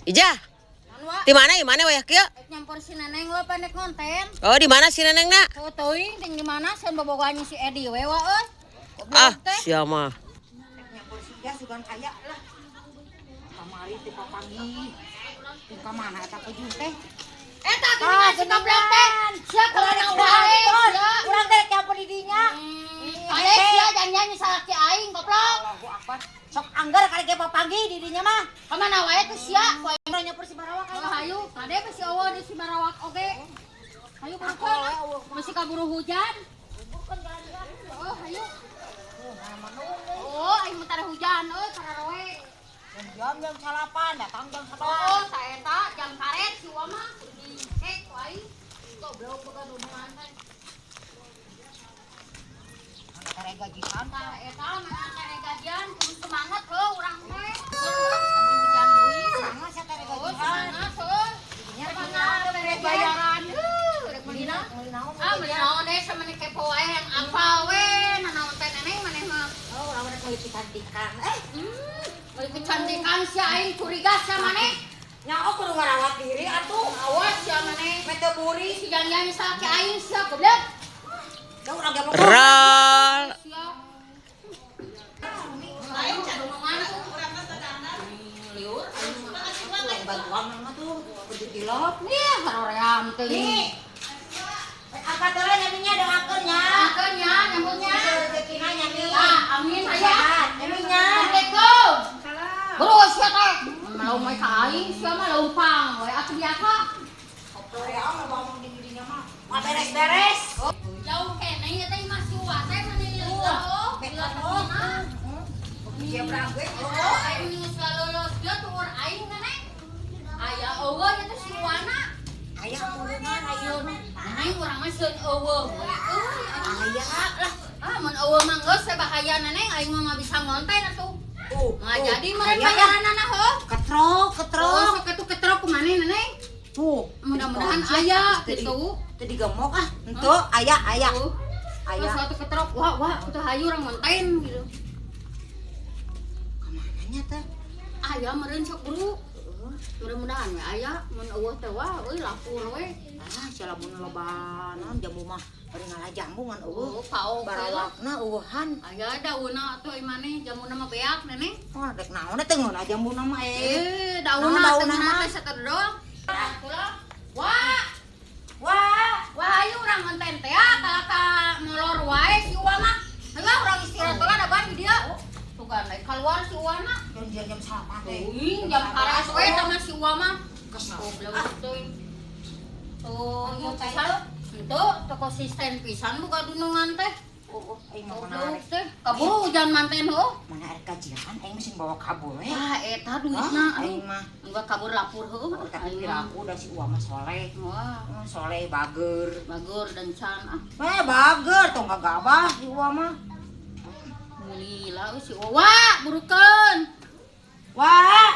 Ija. Di mana wayah kieu? Nyampur si Neneng we pendek konten. Oh, di mana si Nenengna? Oh, teuing ting di mana sen bobogohanya si Edi we wa euy. Ah, sia mah. Nyampur si Ija sugan aya lah. Kamari teh papangi. Teu ka mana eta keju teh? Eta gini si goblok teh. Sia kana wae. Urang teh nyampur di dinya. Aya sia janjian salaki aing goblok. Allahu Akbar. Sok anggar kali ge papangi di dinya mah. Ka mana wae teh sia. Urang nyampur si Barawak Oh, hayu, tadi apa si Awa di si Marawak oge. Hayu burukan. Masih kaburu hujan. Oh, hayu. Oh, aing mentara hujan euy kararoe. Jam 8 datang jam 11. Oh, saeta jam karet si Wa mah di hek wae. Goblok boga dumungan teh. Karek gajian Tah eta mana kare gajian kudu semangat heuh urang teh. Kaburu hujan deui. sama saya karek Oh, gajian. semangat heuh. Semangat beres bayaran. Rek meulina. Ah, meulina deh sama nih kepo wae yang apal we. Nanaon teh neneng maneh mah. Oh, urang rek meuli pikantikan. Beli kecantikan si aing curiga sama maneh. Nya kudu ngarawat diri atuh. Awas si maneh. Mete buri. Si janjian salaki aing sia goblok. Da urang ge Ral. Sia. Aing cadu mana tuh? Liur. bantuan mah tuh kudu tilop. Nih, haroream teh. Nih. Apa teh nyaminya doakeun nya. Akhirnya nyambutnya. Rezekina nyami. Ah, amin aya. Nyaminya. Assalamualaikum. Buru sia teh. Mau mai ka aing sia mah leumpang we atuh biasa. Korea mah ngomong di dinya mah. Mah beres-beres. Jauh kene ya teh masih wate mani leuh. Betul. Dia berangkat. Oh, aing geus lulus dia tur aing nganeh. Aya eueuh ya teh si Wana. Aya kurunan ayeuna. Aing urang mah seun eueuh we. Aya lah. Ah, mun eueuh mah geus bahaya neneng aing mah bisa ngonten atuh. Nah, jadi mah aya. bayaranna heuh. Ketrok, Oh, ketrok. sok atuh ketrok ku maneh neneng. Tuh, Mudah-mudahan aya gitu. Tadi gemuk ah. Henteu aya. Tuh. Aya. Terus atuh ketrok, wah, atuh hayu urang ngonten gitu. Kamananya teh? Aya meureun sok buru. Mudah-mudahan we aya mun eueuh teh wah euy lapur we. Ah, sia lamun lobanan jambu mah bari ngalajanggu ngan eueuh. Oh, paog Barawakna eueuhan. aya daunna atuh ieu maneh jamuna mah beak neneng. Oh, dek naon teh ngeuna jambu nama Daunna daunna teh mah. teh sateudoang. Wah, Wah, wah ayo urang ngonten teh ka molor wae si Uwa mah. Heula urang istirahat heula da ban di dieu. Tugan naik keluar si Uwa mah. jam 9 teh. Jam karas we sama si Uwa mah. Goblok teuing. Tuh, ieu pisan. Itu konsisten pisan buka dunungan teh. Oh, aing mah Goblok menarik. teh. Kaburu hujan manten heuh. Mana ada kajian aing mesin bawa kabur we. Ah, eta duitna Aing mah enggak kabur lapur heuh. tapi piraku da si Uwa mah soleh. Wah, Soleh bager. bagur dan can ah. Bager tong gagabah si Uwa mah. Mulila si Uwa burukeun. Wah,